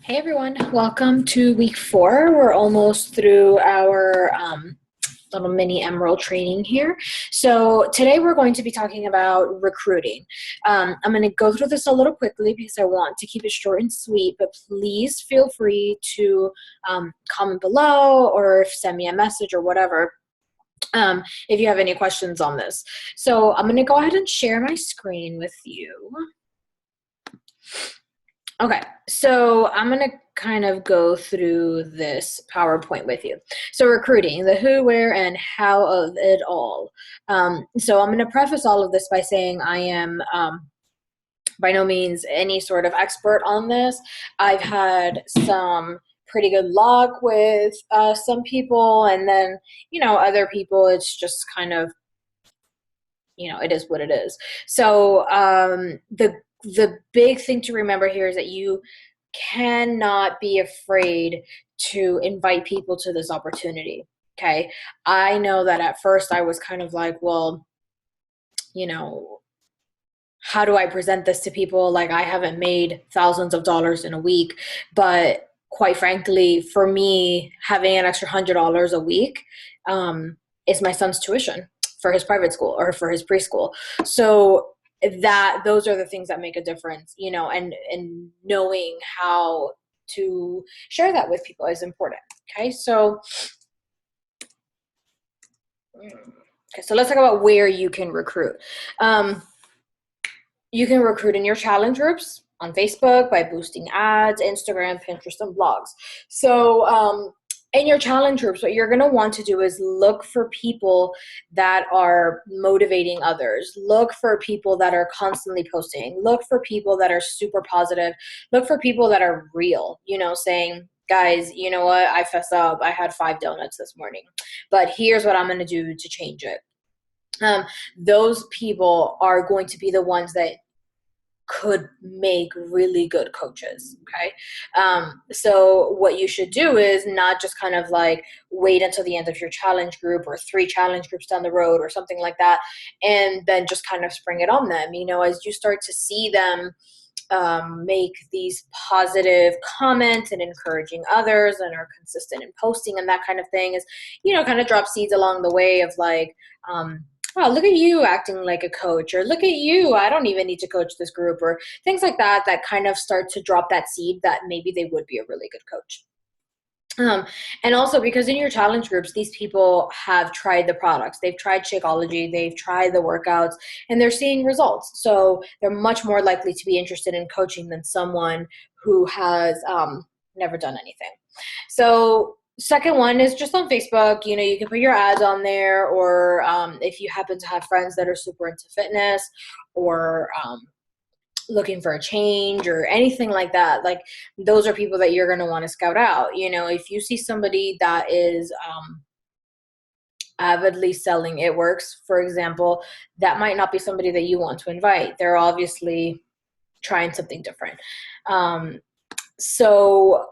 Hey everyone, welcome to week 4. We're almost through our little mini Emerald training here. So today we're going to be talking about recruiting. I'm going to go through this a little quickly because I want to keep it short and sweet, but please feel free to comment below or send me a message or whatever if you have any questions on this. So I'm going to go ahead and share my screen with you. Okay, so I'm going to kind of go through this PowerPoint with you. So recruiting, the who, where, and how of it all. So I'm going to preface all of this by saying I am by no means any sort of expert on this. I've had some pretty good luck with some people, and then, other people, it's just kind of, it is what it is. So the big thing to remember here is that you cannot be afraid to invite people to this opportunity. Okay. I know that at first I was kind of like, well, how do I present this to people? Like, I haven't made thousands of dollars in a week, but quite frankly, for me, having an extra $100 a week is my son's tuition for his private school or for his preschool. So those are the things that make a difference, and knowing how to share that with people is important. Okay, so let's talk about where you can recruit. You can recruit in your challenge groups on Facebook by boosting ads, Instagram, Pinterest, and blogs. So in your challenge groups, what you're going to want to do is look for people that are motivating others. Look for people that are constantly posting. Look for people that are super positive. Look for people that are real, saying, guys, you know what? I fess up. I had 5 donuts this morning, but here's what I'm going to do to change it. Those people are going to be the ones that could make really good coaches. Okay. So what you should do is not just kind of like wait until the end of your challenge group or 3 challenge groups down the road or something like that, and then just kind of spring it on them. As you start to see them make these positive comments and encouraging others and are consistent in posting and that kind of thing is, kind of drop seeds along the way of like, wow, look at you acting like a coach, or look at you, I don't even need to coach this group, or things like that, that kind of start to drop that seed that maybe they would be a really good coach. And also because in your challenge groups, these people have tried the products, they've tried Shakeology, they've tried the workouts, and they're seeing results. So they're much more likely to be interested in coaching than someone who has never done anything. So second one is just on Facebook. You can put your ads on there, or if you happen to have friends that are super into fitness or looking for a change or anything like that, like those are people that you're going to want to scout out. If you see somebody that is avidly selling It Works, for example, that might not be somebody that you want to invite. They're obviously trying something different. So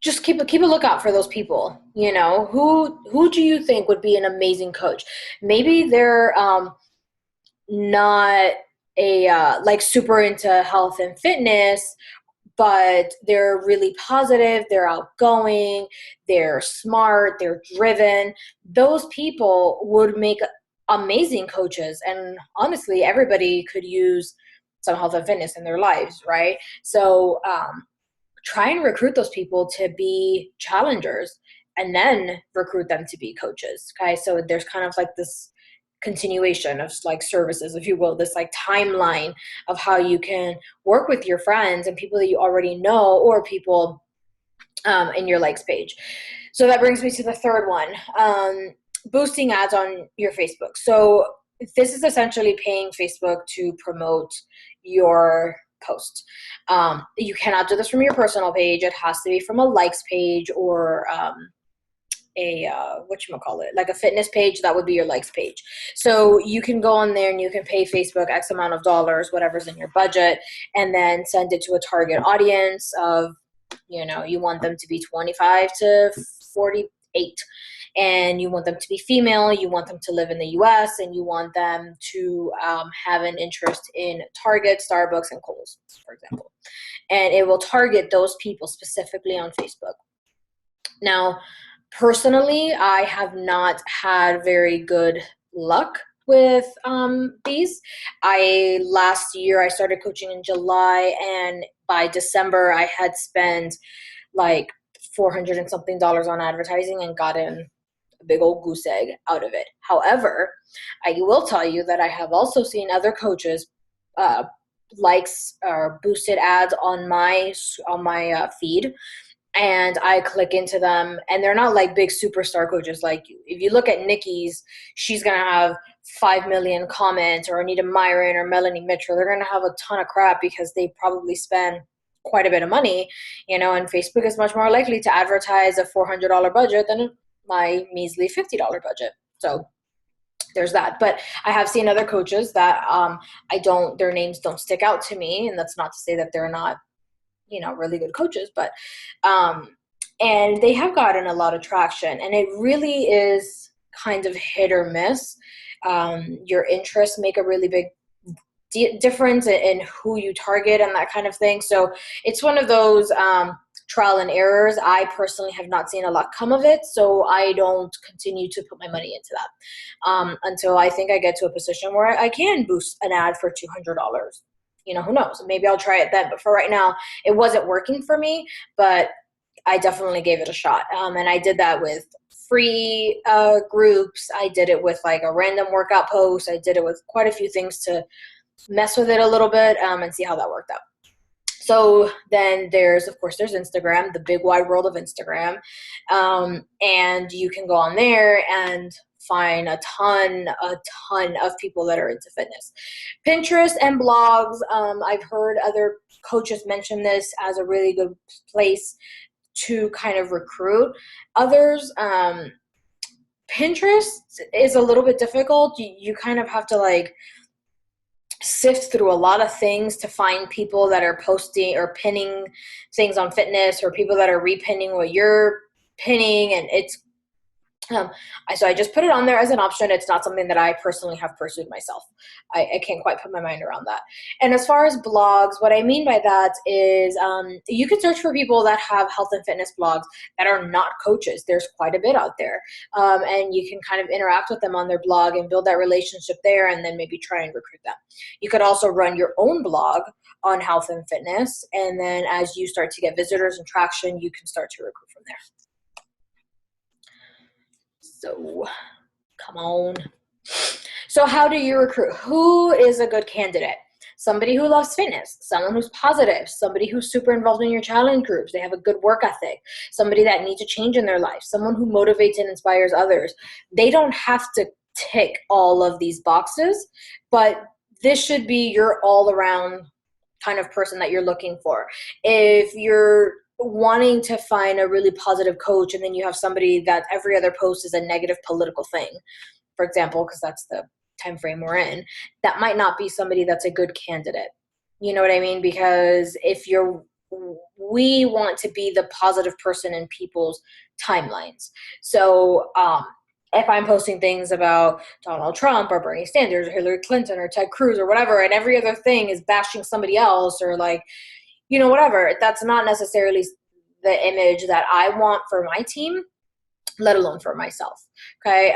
just keep a lookout for those people. Who do you think would be an amazing coach? Maybe they're not like super into health and fitness, but they're really positive, they're outgoing, they're smart, they're driven. Those people would make amazing coaches, and honestly, everybody could use some health and fitness in their lives, right? So try and recruit those people to be challengers, and then recruit them to be coaches. Okay, so there's kind of like this continuation of like services, if you will, this like timeline of how you can work with your friends and people that you already know, or people in your likes page. So that brings me to the third one, boosting ads on your Facebook. So this is essentially paying Facebook to promote your post. You cannot do this from your personal page. It has to be from a likes page, or like a fitness page. That would be your likes page. So you can go on there and you can pay Facebook X amount of dollars, whatever's in your budget, and then send it to a target audience of, you want them to be 25 to 48, and you want them to be female, you want them to live in the US, and you want them to have an interest in Target, Starbucks, and Kohl's, for example. and it will target those people specifically on Facebook. Now, personally, I have not had very good luck with these. Last year I started coaching in July, and by December I had spent like 400 and something dollars on advertising and gotten a big old goose egg out of it. However, I will tell you that I have also seen other coaches likes or boosted ads on my feed, and I click into them, and they're not like big superstar coaches like you. If you look at Nikki's, she's going to have 5 million comments, or Anita Myron or Melanie Mitchell. They're going to have a ton of crap because they probably spend quite a bit of money, and Facebook is much more likely to advertise a $400 budget than my measly $50 budget. So there's that. But I have seen other coaches that their names don't stick out to me, and that's not to say that they're not really good coaches, but and they have gotten a lot of traction, and it really is kind of hit or miss. Your interests make a really big difference in who you target and that kind of thing. So it's one of those trial and errors. I personally have not seen a lot come of it, so I don't continue to put my money into that until I think I get to a position where I can boost an ad for $200. Who knows? Maybe I'll try it then. But for right now, it wasn't working for me, but I definitely gave it a shot. And I did that with free groups. I did it with like a random workout post. I did it with quite a few things to mess with it a little bit and see how that worked out. So then there's Instagram, the big wide world of Instagram. And you can go on there and find a ton of people that are into fitness. Pinterest and blogs, I've heard other coaches mention this as a really good place to kind of recruit. Others, Pinterest is a little bit difficult. You kind of have to like sift through a lot of things to find people that are posting or pinning things on fitness, or people that are repinning what you're pinning, and it's so I just put it on there as an option. It's not something that I personally have pursued myself. I can't quite put my mind around that. And as far as blogs, what I mean by that is you can search for people that have health and fitness blogs that are not coaches. There's quite a bit out there. And you can kind of interact with them on their blog and build that relationship there, and then maybe try and recruit them. You could also run your own blog on health and fitness, and then as you start to get visitors and traction, you can start to recruit from there. So, come on. So how do you recruit? Who is a good candidate? Somebody who loves fitness, someone who's positive, somebody who's super involved in your challenge groups. They have a good work ethic, somebody that needs a change in their life, someone who motivates and inspires others. They don't have to tick all of these boxes, but this should be your all-around kind of person that you're looking for. If you're wanting to find a really positive coach, and then you have somebody that every other post is a negative political thing, for example, because that's the time frame we're in, that might not be somebody that's a good candidate. You know what I mean? Because we want to be the positive person in people's timelines. So if I'm posting things about Donald Trump or Bernie Sanders or Hillary Clinton or Ted Cruz or whatever, and every other thing is bashing somebody else or like, whatever, that's not necessarily the image that I want for my team, let alone for myself. Okay.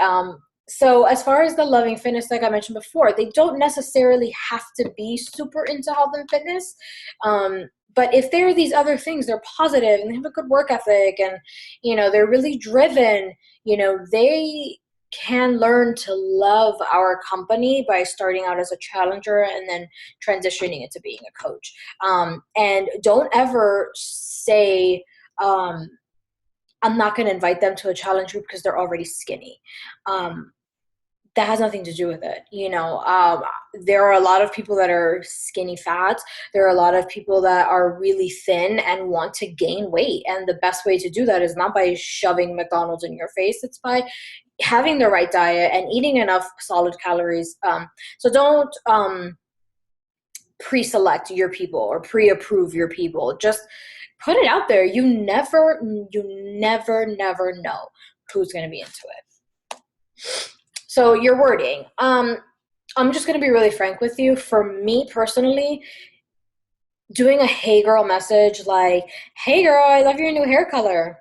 So as far as the loving fitness, like I mentioned before, they don't necessarily have to be super into health and fitness. But if there are these other things, they're positive and they have a good work ethic and, they're really driven, they can learn to love our company by starting out as a challenger and then transitioning into being a coach. And don't ever say, I'm not going to invite them to a challenge group because they're already skinny. That has nothing to do with it. There are a lot of people that are skinny fat. There are a lot of people that are really thin and want to gain weight. And the best way to do that is not by shoving McDonald's in your face. It's by having the right diet and eating enough solid calories. So don't pre-select your people or pre-approve your people. Just put it out there. You never know who's going to be into it. So your wording. I'm just going to be really frank with you. For me personally, doing a hey girl message like, hey girl, I love your new hair color.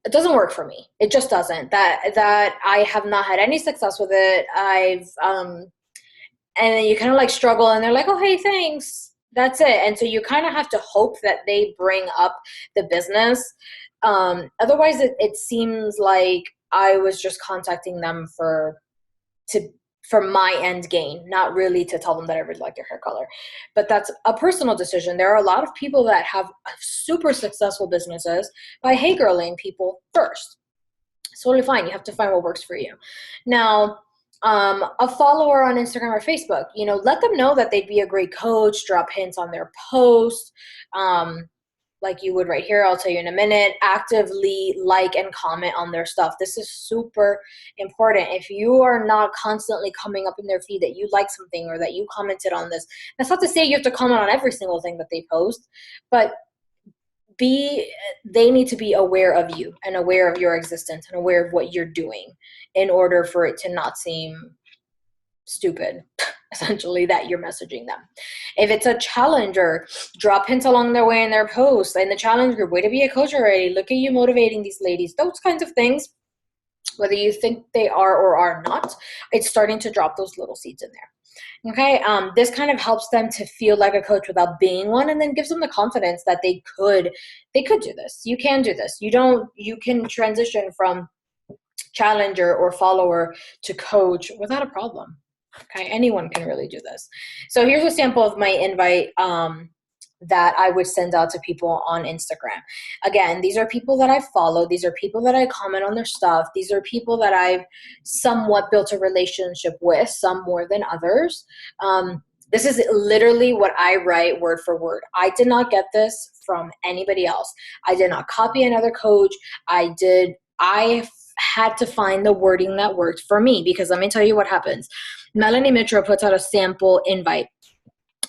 It doesn't work for me. It just doesn't. That I have not had any success with it. And then you kind of like struggle and they're like, oh, hey, thanks. That's it. And so you kind of have to hope that they bring up the business. Otherwise, it seems like I was just contacting them to for my end gain, not really to tell them that I really like their hair color. But that's a personal decision. There are a lot of people that have super successful businesses by hey girling people first. It's totally fine. You have to find what works for you. Now, a follower on Instagram or Facebook, let them know that they'd be a great coach, drop hints on their post. Like you would right here, I'll tell you in a minute, actively like and comment on their stuff. This is super important. If you are not constantly coming up in their feed that you like something or that you commented on this, that's not to say you have to comment on every single thing that they post, but they need to be aware of you and aware of your existence and aware of what you're doing in order for it to not seem stupid, essentially, that you're messaging them. If it's a challenger, drop hints along their way in their posts. In the challenge group, way to be a coach already. Look at you motivating these ladies. Those kinds of things, whether you think they are or are not, it's starting to drop those little seeds in there. Okay, this kind of helps them to feel like a coach without being one, and then gives them the confidence that they could do this. You can do this. You can transition from challenger or follower to coach without a problem. Okay, anyone can really do this. So here's a sample of my invite that I would send out to people on Instagram. Again, these are people that I follow. These are people that I comment on their stuff. These are people that I've somewhat built a relationship with, some more than others. This is literally what I write word for word. I did not get this from anybody else. I did not copy another coach. I had to find the wording that worked for me, because let me tell you what happens. Melanie Mitchell puts out a sample invite.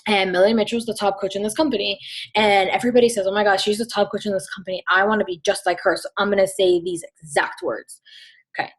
And Melanie Mitchell is the top coach in this company. And everybody says, oh my gosh, she's the top coach in this company. I want to be just like her. So I'm going to say these exact words. Okay.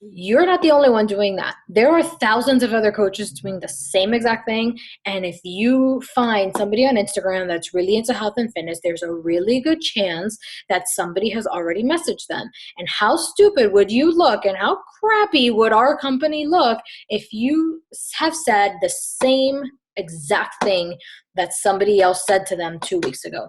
You're not the only one doing that. There are thousands of other coaches doing the same exact thing. And if you find somebody on Instagram that's really into health and fitness, there's a really good chance that somebody has already messaged them. And how stupid would you look and how crappy would our company look if you have said the same exact thing that somebody else said to them 2 weeks ago?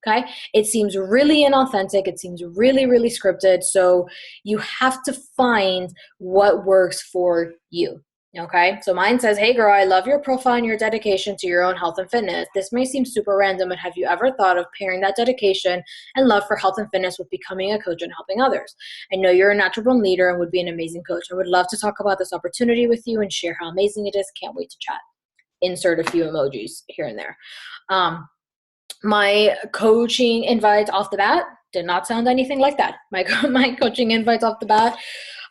Okay, it seems really inauthentic. It seems really, really scripted. So you have to find what works for you. Okay, so mine says, hey girl, I love your profile and your dedication to your own health and fitness. This may seem super random, but have you ever thought of pairing that dedication and love for health and fitness with becoming a coach and helping others? I know you're a natural born leader and would be an amazing coach. I would love to talk about this opportunity with you and share how amazing it is. Can't wait to chat. Insert a few emojis here and there. My coaching invites off the bat did not sound anything like that. My coaching invites off the bat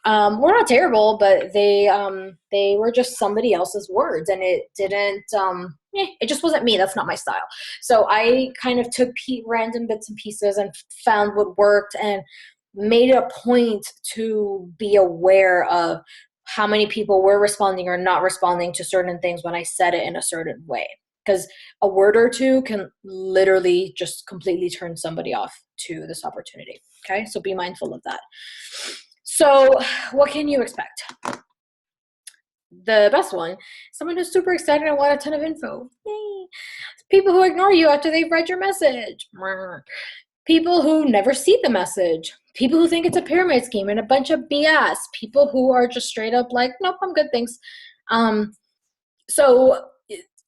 were not terrible, but they were just somebody else's words, and it didn't. It just wasn't me. That's not my style. So I kind of took random bits and pieces and found what worked, and made a point to be aware of how many people were responding or not responding to certain things when I said it in a certain way. Because a word or two can literally just completely turn somebody off to this opportunity. Okay, so be mindful of that. So what can you expect? The best one, someone who's super excited and want a ton of info. Yay. People who ignore you after they've read your message. People who never see the message. People who think it's a pyramid scheme and a bunch of BS. People who are just straight up like, nope, I'm good, thanks. So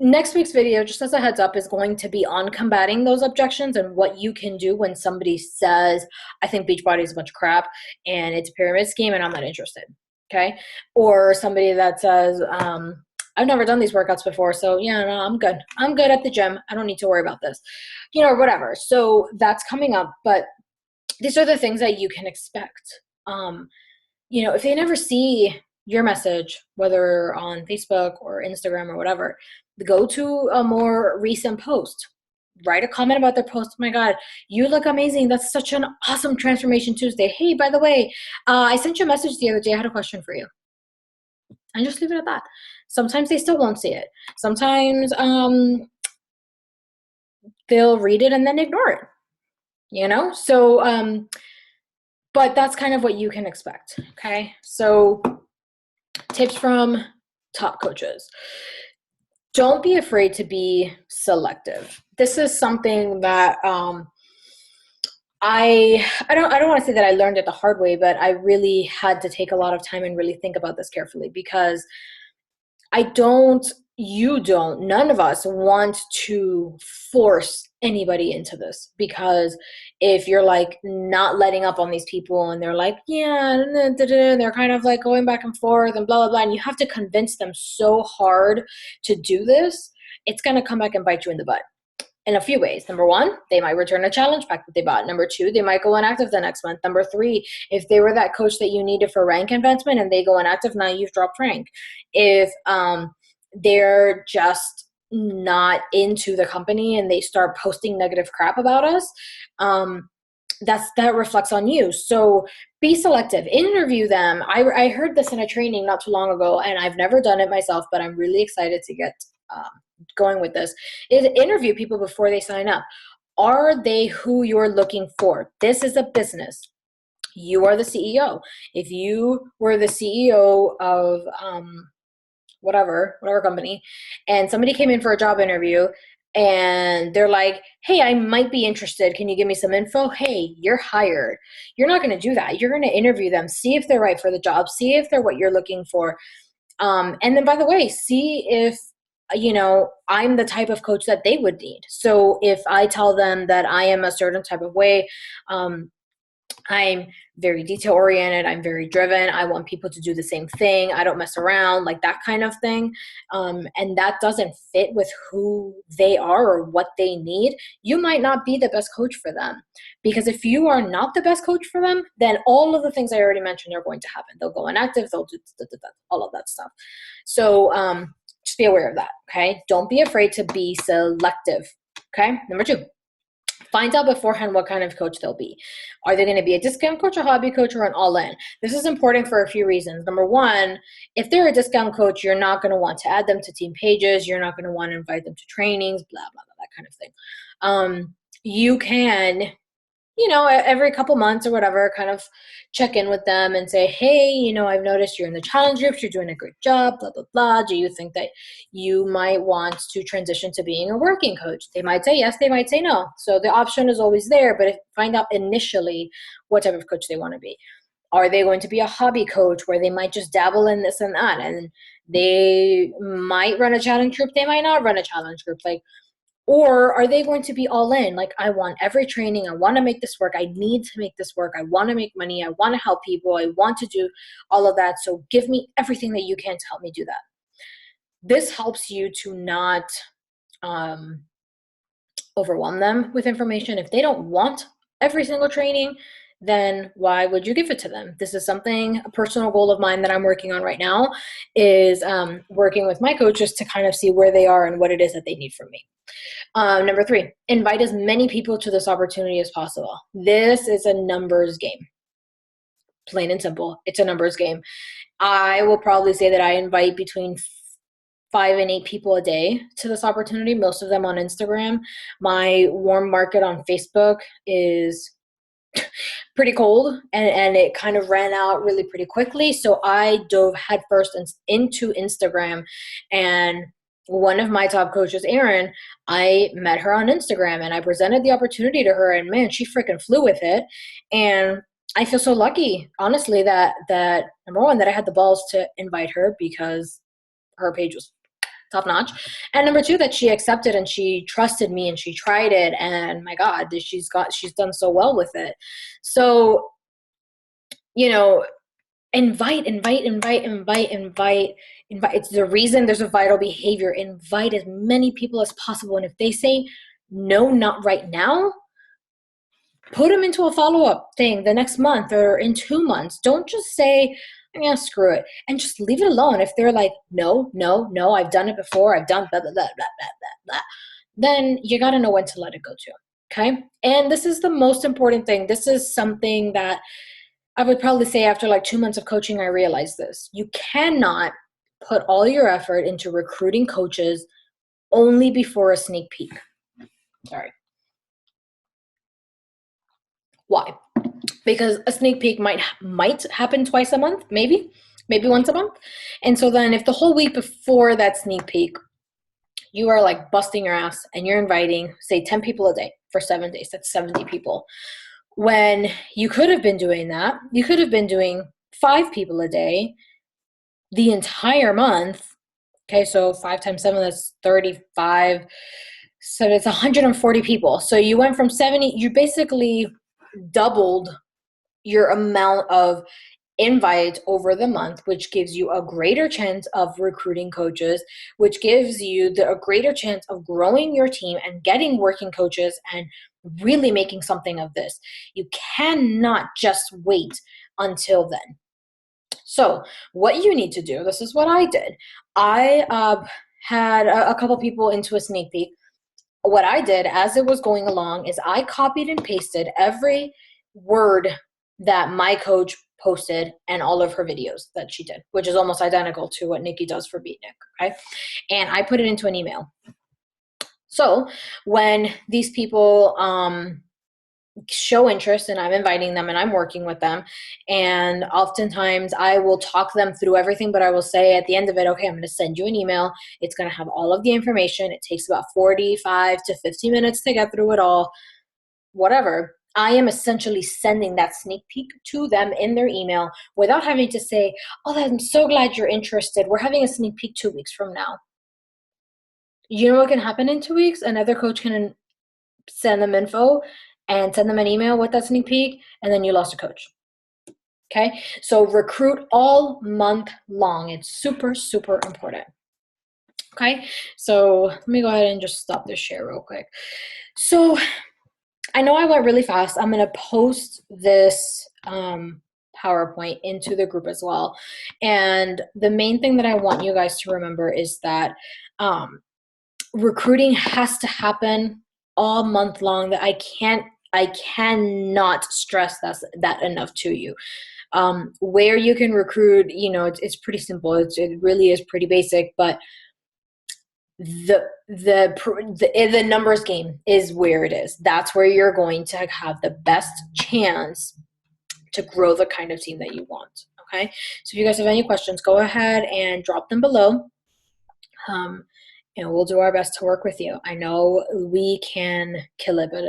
next week's video, just as a heads up, is going to be on combating those objections and what you can do when somebody says, I think Beachbody is a bunch of crap and it's a pyramid scheme and I'm not interested. Okay. Or somebody that says, I've never done these workouts before, so yeah, no, I'm good. I'm good at the gym. I don't need to worry about this, whatever. So that's coming up, but these are the things that you can expect. If they never see your message, whether on Facebook or Instagram or whatever, go to a more recent post. Write a comment about their post. Oh my God, you look amazing. That's such an awesome Transformation Tuesday. Hey, by the way, I sent you a message the other day. I had a question for you. And just leave it at that. Sometimes they still won't see it. Sometimes they'll read it and then ignore it, you know? So, but that's kind of what you can expect, okay? So tips from top coaches. Don't be afraid to be selective. This is something that I don't want to say that I learned it the hard way, but I really had to take a lot of time and really think about this carefully, because none of us want to force anybody into this, because if you're like not letting up on these people and they're like, yeah, they're kind of like going back and forth and blah, blah, blah, and you have to convince them so hard to do this, it's going to come back and bite you in the butt in a few ways. Number one, they might return a challenge pack that they bought. Number two, they might go inactive the next month. Number three, if they were that coach that you needed for rank advancement and they go inactive, now you've dropped rank. If they're just not into the company and they start posting negative crap about us, that reflects on you. So be selective. Interview them. I heard this in a training not too long ago, and I've never done it myself, but I'm really excited to get going with this, is interview people before they sign up. Are they who you're looking for? This is a business. You are the CEO. If you were the CEO of whatever company, and somebody came in for a job interview and they're like, hey, I might be interested, can you give me some info? Hey, you're hired. You're not going to do that. You're going to interview them, see if they're right for the job, see if they're what you're looking for. And then, by the way, see if I'm the type of coach that they would need. So if I tell them that I am a certain type of way, I'm very detail oriented, I'm very driven, I want people to do the same thing, I don't mess around, like that kind of thing, and that doesn't fit with who they are or what they need, you might not be the best coach for them. Because if you are not the best coach for them, then all of the things I already mentioned are going to happen. They'll go inactive, they'll do all of that stuff. So just be aware of that, okay? Don't be afraid to be selective, okay? Number two, find out beforehand what kind of coach they'll be. Are they going to be a discount coach, a hobby coach, or an all-in? This is important for a few reasons. Number one, if they're a discount coach, you're not going to want to add them to team pages. You're not going to want to invite them to trainings, blah, blah, blah, that kind of thing. You can, every couple months or whatever, kind of check in with them and say, hey, I've noticed you're in the challenge groups, you're doing a great job, blah, blah, blah. Do you think that you might want to transition to being a working coach? They might say yes, they might say no. So the option is always there, but find out initially what type of coach they want to be. Are they going to be a hobby coach where they might just dabble in this and that? And they might run a challenge group, they might not run a challenge group. Or are they going to be all in? Like, I want every training. I want to make this work. I need to make this work. I want to make money. I want to help people. I want to do all of that. So give me everything that you can to help me do that. This helps you to not overwhelm them with information. If they don't want every single training, then why would you give it to them? This is a personal goal of mine that I'm working on right now, is working with my coaches to kind of see where they are and what it is that they need from me. Number three, invite as many people to this opportunity as possible. This is a numbers game. Plain and simple. It's a numbers game. I will probably say that I invite between 5 and 8 people a day to this opportunity, most of them on Instagram. My warm market on Facebook is pretty cold, and it kind of ran out really pretty quickly. So I dove headfirst into Instagram, and one of my top coaches, Erin, I met her on Instagram and I presented the opportunity to her, and man, she freaking flew with it. And I feel so lucky, honestly, that number one, that I had the balls to invite her, because her page was top notch. And number two, that she accepted and she trusted me and she tried it. And my God, she's done so well with it. So, invite. It's the reason there's a vital behavior. Invite as many people as possible. And if they say, no, not right now, put them into a follow-up thing the next month or in 2 months. Don't just say, yeah, screw it, and just leave it alone. If they're like, no, I've done it before, I've done blah, blah, blah, blah, blah, blah, then you got to know when to let it go too. Okay. And this is the most important thing. This is something that I would probably say after like 2 months of coaching, I realized this. You cannot put all your effort into recruiting coaches only before a sneak peek. Sorry, Why? Because a sneak peek might happen twice a month, maybe once a month. And so then if the whole week before that sneak peek, you are like busting your ass and you're inviting, say, 10 people a day for 7 days, that's 70 people. When you could have been doing that, you could have been doing 5 people a day the entire month. Okay, so 5 times 7, that's 35. So it's 140 people. So you went from 70, you basically doubled your amount of invite over the month, which gives you a greater chance of recruiting coaches, which gives you a greater chance of growing your team and getting working coaches and really making something of this. You cannot just wait until then. So what you need to do, this is what I did. I had a couple people into a sneak peek. What I did as it was going along is I copied and pasted every word that my coach posted and all of her videos that she did, which is almost identical to what Nikki does for Beatnik, okay? And I put it into an email. So when these people show interest and I'm inviting them and I'm working with them, and oftentimes I will talk them through everything, but I will say at the end of it, okay, I'm going to send you an email. It's going to have all of the information. It takes about 45 to 50 minutes to get through it all, whatever. I am essentially sending that sneak peek to them in their email without having to say, oh, I'm so glad you're interested. We're having a sneak peek 2 weeks from now. You know what can happen in 2 weeks? Another coach can send them info and send them an email with that sneak peek, and then you lost a coach. Okay? So recruit all month long. It's super, super important. Okay? So let me go ahead and just stop this share real quick. So I know I went really fast. I'm going to post this PowerPoint into the group as well. And the main thing that I want you guys to remember is that recruiting has to happen all month long. That I cannot stress that enough to you. Where you can recruit, it's pretty simple. It really is pretty basic, but the numbers game is where it is. That's where you're going to have the best chance to grow the kind of team that you want. Okay. So if you guys have any questions, go ahead and drop them below. And we'll do our best to work with you. I know we can kill it, but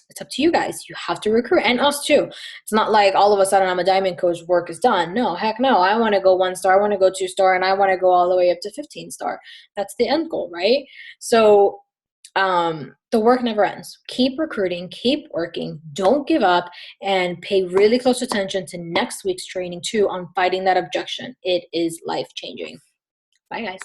it's up to you guys. You have to recruit, and us too. It's not like all of a sudden I'm a diamond coach, work is done. No, heck no. I want to go 1 star, I want to go 2 star, and I want to go all the way up to 15 star. That's the end goal, right? So the work never ends. Keep recruiting, keep working, don't give up, and pay really close attention to next week's training too on fighting that objection. It is life-changing. Bye, guys.